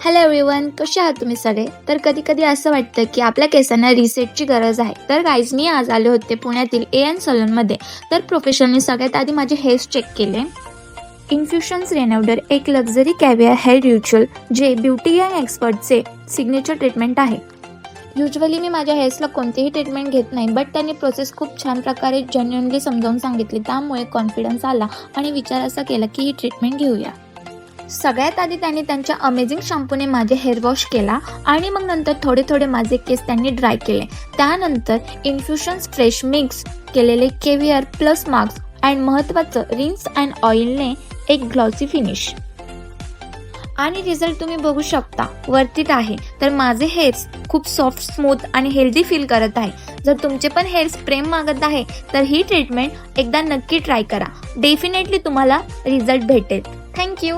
Hello everyone, कसे आहात तुम्ही सगळे? तर कधी कधी असं वाटतं की आपल्या केसांना रिसेटची गरज आहे. तर गाईज, मी आज आले होते पुण्यातील एन सलूनमध्ये. तर प्रोफेशनलने सगळ्यात आधी माझे हेअर्स चेक केले. इन्फ्युशन्स रेनॉवडर एक लक्झरी कॅव्हिअर हेअर रिच्युअल जे ब्युटी अँड एक्सपर्टचे सिग्नेचर ट्रीटमेंट आहे. युजली मी माझ्या हेअर्सला कोणतीही ट्रीटमेंट घेत नाही, बट त्यांनी प्रोसेस खूप छान प्रकारे जेन्युइनली समजावून सांगितली. त्यामुळे कॉन्फिडन्स आला आणि विचार असा केला की ही ट्रीटमेंट घेऊया. सगळ्यात आधी त्यांनी त्यांच्या अमेझिंग शॅम्पूने माझे हेअर वॉश केला आणि मग नंतर थोडे थोडे माझे केस त्यांनी ड्राय केले. त्यानंतर इन्फ्युशन्स फ्रेश मिक्स केलेले केव्हिअर प्लस मास्क अँड महत्त्वाचं रिन्स अँड ऑइलने एक ग्लॉसी फिनिश. आणि रिझल्ट तुम्ही बघू शकता, वर्थिट आहे. तर माझे हेअर्स खूप सॉफ्ट, स्मूथ आणि हेल्दी फील करत आहे. जर तुमचे पण हेअर्स प्रेम मागत आहे तर ही ट्रीटमेंट एकदा नक्की ट्राय करा. डेफिनेटली तुम्हाला रिझल्ट भेटेल. थँक्यू.